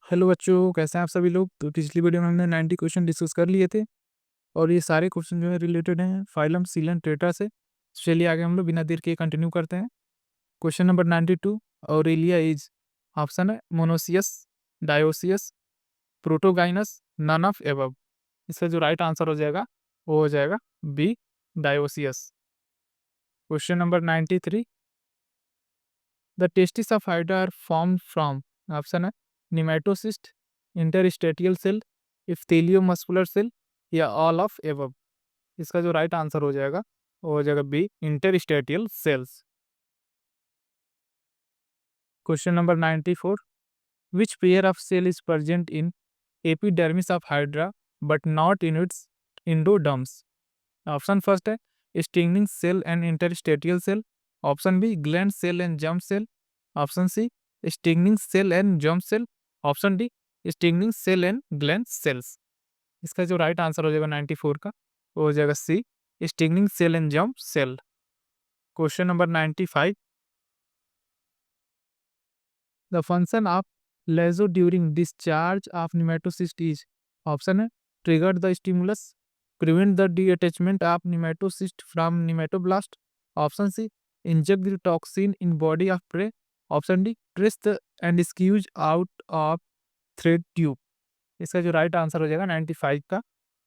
Hello बच्चों, कैसे हैं आप सभी लोग। तो पिछली वीडियो में हमने 90 क्वेश्चन डिस्कस कर लिए थे और ये सारे क्वेश्चन जो है रिलेटेड हैं फाइलम सीलन टेट्रा से। चलिए आगे हम लोग बिना देर के कंटिन्यू करते हैं। Question number 92, Aurelia is, option है monoecious, dioecious, protogynous, none of above. इसका जो राइट आंसर हो जाएगा वो हो जाएगा B, dioecious. Question number 93, the testes of Hydra are formed from, option है nematocyst, interstitial cell, epitheliomuscular cell या ऑल ऑफ एबव। इसका जो राइट आंसर हो जाएगा वो हो जाएगा B, interstitial cells. Question number 94, which pair of cell is present in epidermis of Hydra but not in its endoderms. Option first है stinging cell and interstitial cell, option B gland cell and germ cell, option C stinging cell and germ cell, option D stinging cell and gland cells. इसका जो right answer हो जाएगा 94 का वो हो जाएगा C, stinging cell and germ cell. Question number 95, the function of lasso during discharge of nematocyst is, option है trigger the stimulus, prevent the detachment of nematocyst from nematoblast, option C inject the toxin in body of prey, option D trace the end squeeze out of thread tube. इसका जो right answer हो जाएगा 95 का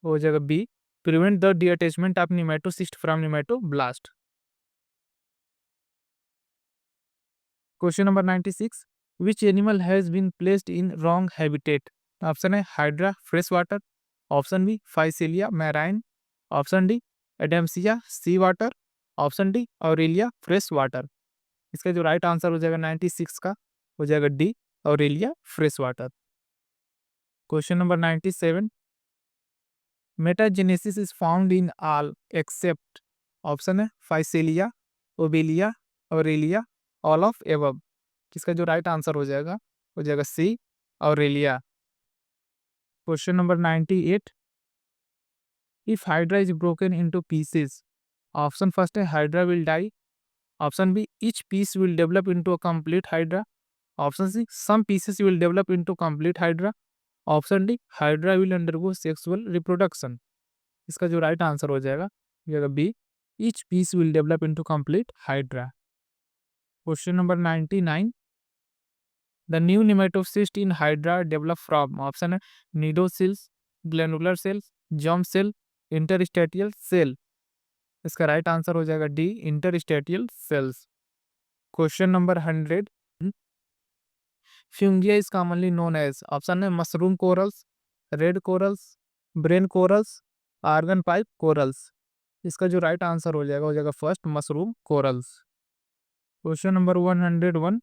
वो हो जाएगा B, prevent the detachment of nematocyst from nematoblast. Question number 96, which animal has been placed in wrong habitat, option है Hydra fresh water, option B Physalia marine, option D Adamsia sea water, option D Aurelia fresh water. इसका जो right answer हो जाएगा 96 का हो जाएगा D, Aurelia fresh water. Question number 97, metagenesis is found in all except, option है Physalia, Obelia, Aurelia, all of above. इसका जो राइट आंसर हो जाएगा C, Aurelia. Question number 98, if Hydra is broken into pieces, option first है Hydra will die, option B each piece will develop into a complete Hydra, option C some pieces will develop into complete Hydra, option D hydra will undergo sexual reproduction. इसका जो right answer हो जाएगा B, each piece will develop into complete Hydra. Question number 99, the new nematocyst in Hydra develop from, option है cnidocils, glandular cells, germ cell, interstitial cell. इसका right answer हो जाएगा D, interstitial cells. Question number 100, Fungia is commonly known as, option है mushroom corals, red corals, brain corals, organ pipe corals. इसका जो right answer हो जाएगा first, mushroom corals. Question number 101,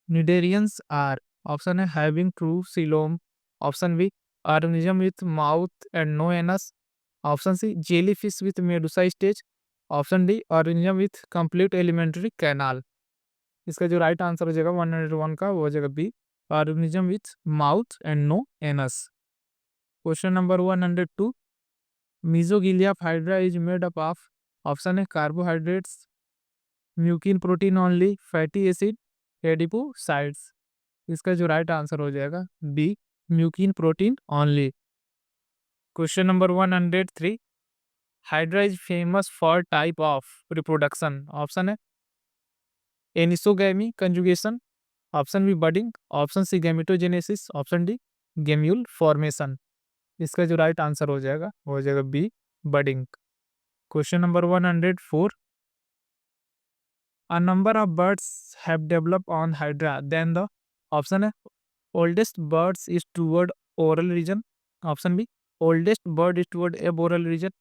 cnidarians are, option है having true coelom, option B organism with mouth and no anus, option C jellyfish with medusa stage, option D organism with complete alimentary canal. इसका जो right answer हो जाएगा 101 का वो हो जाएगा B, organism with mouth and no anus. Question number 102, mesoglea of Hydra is made up of, option है carbohydrates, mucin protein only, fatty acid, adipocytes. इसका जो राइट आंसर हो जाएगा B, mucin protein only. Question number 103, Hydra is famous for type of reproduction, option है anisogamy conjugation, option B budding, option C gametogenesis, option D gemmule formation. इसका जो right answer हो जाएगा वो हो जाएगा बी, बडिंग। Question number 104, a number of birds have developed on hydra then the, option है oldest birds is toward oral region, option B oldest bird is toward aboral region,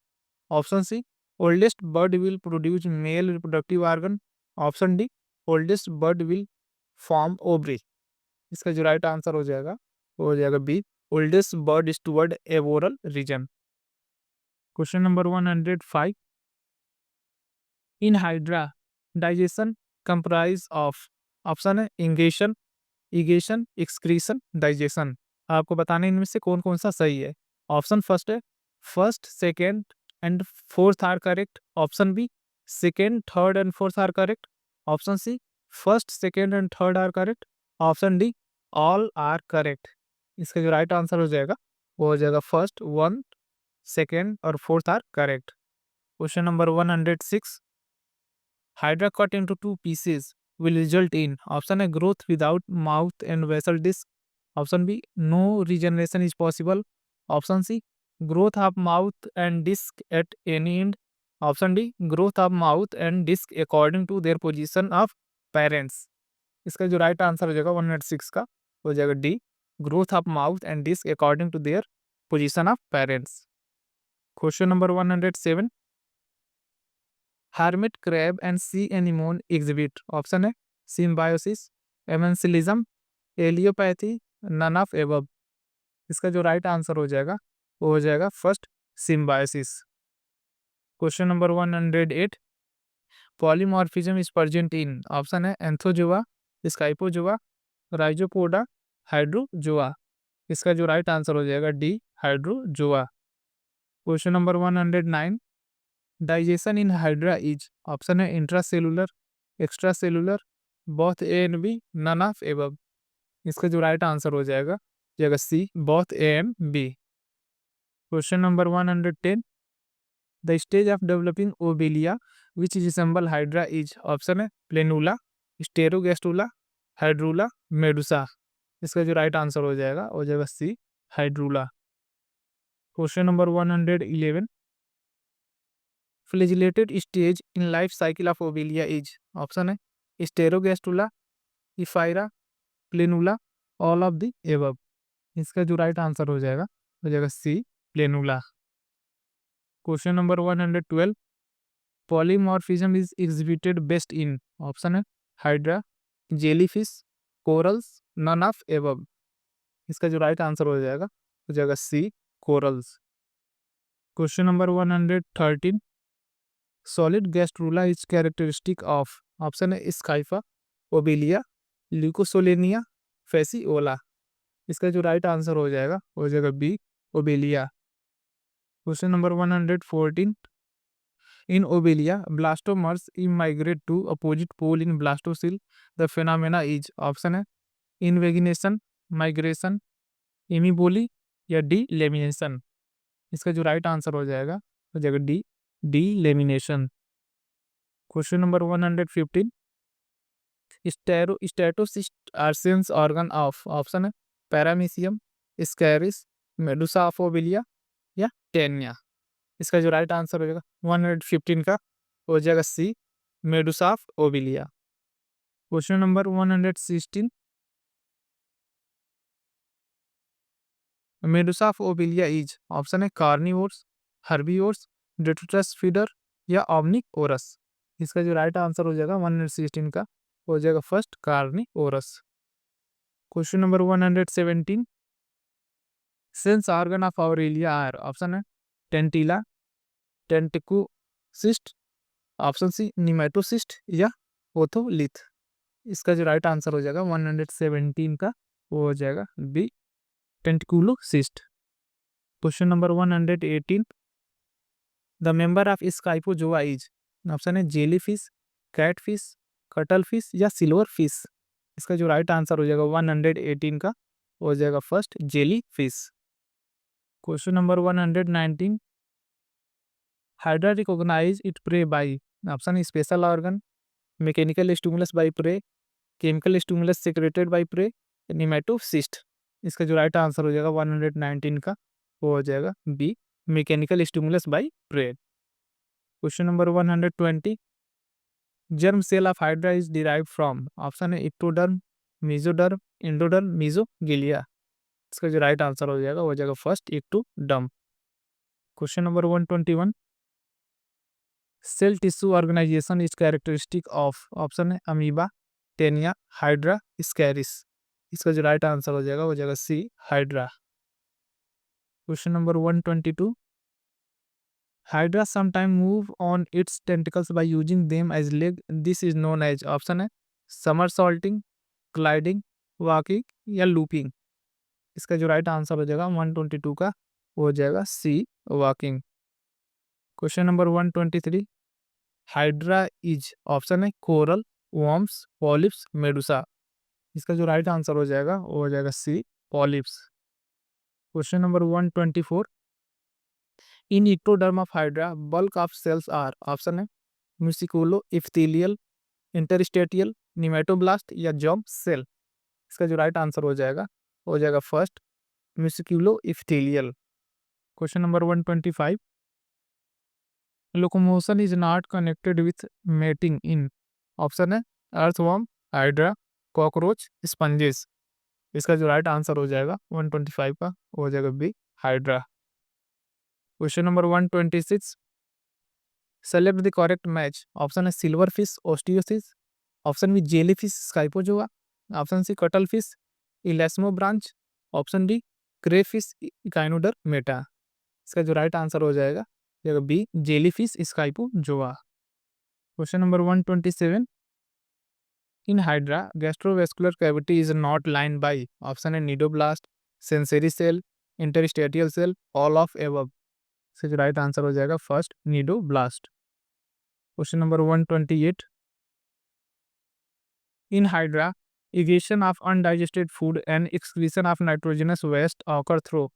option C oldest bird will produce male reproductive organ, option D oldest bird will form ovary। इसका जो right answer हो जाएगा वो हो जाएगा B, oldest bird is toward aboral region। Question number 105, in hydra digestion comprise of, option है ingestion, egestion, excretion, digestion. आपको बताना है इनमें से कौन कौन सा सही है। ऑप्शन फर्स्ट है first, second and fourth are correct, option B second, third and fourth are correct, option C first, second and third are correct, option D all are correct. इसका जो राइट आंसर हो जाएगा वो हो जाएगा first, one, second और fourth are correct. Question number 106, Hydra cut into two pieces will result in option A growth without mouth and vessel disc. Option B no regeneration is possible. Option C growth of mouth and disc at any end. Option D growth of mouth and disc according to their position of parents. इसका जो right answer हो जाएगा 106 का हो जाएगा D, growth of mouth and disc according to their position of parents. Question number 107, hermit crab and sea anemone exhibit option है symbiosis, amensalism, allelopathy, none of above. इसका जो राइट आंसर हो जाएगा वो हो जाएगा first, symbiosis. Question number 108, polymorphism is present in option है Anthozoa, Scyphozoa, Rhizopoda, Hydrozoa. इसका जो राइट आंसर हो जाएगा D, Hydrozoa. Question number 109, digestion in Hydra is option है intracellular, extracellular, both A and B, none of above. इसका जो right answer हो जाएगा C, both A and B. Question number 110, the stage of developing Obelia which resemble Hydra is option है planula, stereogastrula, hydrula, medusa. इसका जो right answer हो जाएगा C, hydrula. Question number 111, flagellated stage in life cycle of Obelia is option है stereogastrula, ephyra, planula, all of the above. इसका जो right answer हो जाएगा C, planula. Question number 112, polymorphism is exhibited best in option है Hydra, jellyfish, corals, none of above. इसका जो right answer हो जाएगा C, corals. Question number 113, solid gastrula is characteristic of option है स्काइफा, ओबेलिया, ल्यूकोसोलेनिया, फेसिओला। इसका जो right answer हो जाएगा B, Obelia. Question number 114, in Obelia blastomeres immigrate to opposite pole in blastocoel, the phenomena is option है invagination, migration, इमीबोली या D lamination. इसका जो right answer हो जाएगा D, delamination. Question number 115, statocyst are sense organ of option है Paramecium, Ascaris, medusa of Obelia या Taenia. इसका जो राइट आंसर हो जाएगा 115 का हो जाएगा C, medusa of Obelia. Question number 116, medusa of Obelia is option है कार्निवोर्स, हर्बीवोर्स, डेट्रिटस फीडर या ऑम्निवोरस। इसका जो राइट आंसर हो जाएगा 116 का हो जाएगा first, carnivorous. Question number 117, sense organ of Aurelia are option है टेंटिला, टेंटिकुसिस्ट, ऑप्शन सी निमेटोसिस्ट या ओथोलिथ। इसका जो राइट आंसर हो जाएगा 117 का वो हो जाएगा B, tentaculocyst. Question number 118, the member of Scyphozoa is option है जेलीफिश, कैटफिश, कटलफिश या सिल्वर फिश। इसका जो राइट आंसर हो जाएगा 118 का हो जाएगा first, jelly fish. Question number 119, Hydra recognise it prey by option है special organ, mechanical stimulus by prey, chemical stimulus secreted by prey, nematocyst. इसका जो राइट आंसर हो जाएगा 119 का वो हो जाएगा B, mechanical stimulus by prey. Question number 120, germ cell of Hydra is derive from option है इक्टोडर्म, मेसोडर्म, एंडोडर्म, मीजोगिलिया। इसका जो राइट आंसर हो जाएगा first, ectoderm. Question number 121, cell tissue organisation is characteristic of option है Amoeba, Taenia, Hydra, Ascaris. इसका जो right answer हो जाएगा C, Hydra. Question number 122, Hydra sometime move on its tentacles by using them as leg, this is known as option है somersaulting, gliding, walking या looping. इसका जो right answer हो जाएगा 122 का हो जाएगा C, walking. Question number 123, Hydra is option है कोरल, वॉर्म्स, पॉलिप्स, मेडुसा। इसका जो राइट आंसर हो जाएगा वो हो जाएगा C, polyps. Question number 124, in ectoderm of Hydra bulk of cells are, option है म्यूसिकुलो इप्थीलियल, इंटरस्टेटियल, निमेटोब्लास्ट या जर्म सेल। इसका जो राइट आंसर हो जाएगा first, musculoepithelial. Question number 125, locomotion is not connected with mating in, option है earthworm, hydra, cockroach, sponges. इसका जो right answer हो जाएगा 125 का वो हो जाएगा B, Hydra. Question number 126, select the correct match, option है silver fish Osteichthyes, option B jelly fish Scyphozoa, option C cuttle fish elasmobranch, option D cray fish Echinodermata. इसका जो right answer हो जाएगा B, jelly fish Scyphozoa. Question number 127, in Hydra gastrovascular cavity is not line by, option है cnidoblast, sensory cell, interstitial cell, all of above. इसका जो right answer हो जाएगा first, cnidoblast. Question number 128, in Hydra egestion of undigested food and excretion of nitrogenous waste occur through,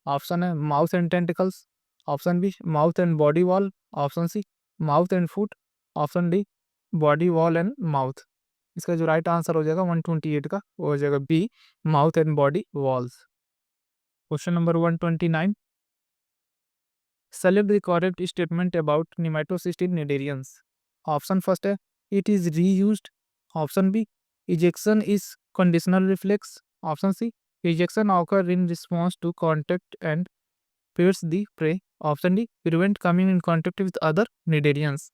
option है mouth and tentacles, option B mouth and body wall, option C mouth and foot, option D body wall and mouth. इसका जो right answer हो जाएगा 128 का वो हो जाएगा B, mouth and body walls. Question number 129, select the correct statement about nematocyst in cnidarians, option first है it is reused, option B ejection is conditional reflex, option C ejection occur in response to contact and pierce the prey, option D prevent coming in contact with other cnidarians.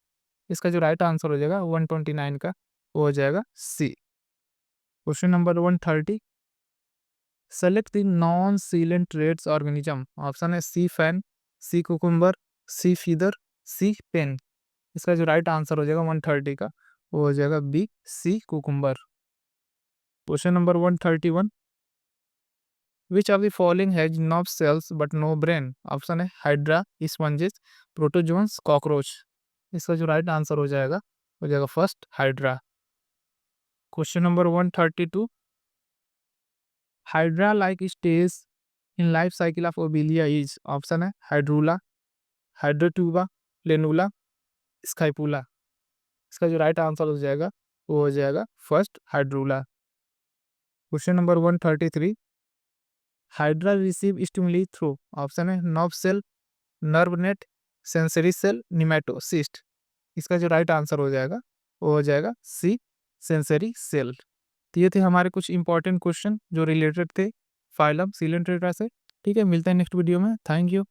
इसका जो right answer हो जाएगा 129 का वो हो जाएगा C. Question number 130, select the non coelenterates organism, option है sea fan, sea cucumber, sea feather, sea pen. इसका जो राइट आंसर हो जाएगा 130 का वो हो जाएगा B, sea cucumber. Question number 131, which of the following has nerve cells but no brain, option है हाइड्रा, स्पंजेस, प्रोटोजोन्स, कॉकरोच। इसका जो राइट आंसर हो जाएगा first, hydra. Question number 132, hydra like stage in life cycle of obelia is, option है hydrula, हाइड्रोट्यूबा, लेनुला, स्काइपुला। इसका जो right answer हो जाएगा वो हो जाएगा first, hydrula. Question number 133, Hydra receive stimuli through, option है nerve cell, nerve net, sensory cell, nematocyst. इसका जो राइट आंसर हो जाएगा वो हो जाएगा सी, सेंसरी सेल। तो ये थे हमारे कुछ इंपॉर्टेंट क्वेश्चन जो रिलेटेड थे फाइलम सीलेंट्रेटा से। ठीक है, मिलते हैं नेक्स्ट वीडियो में। Thank you.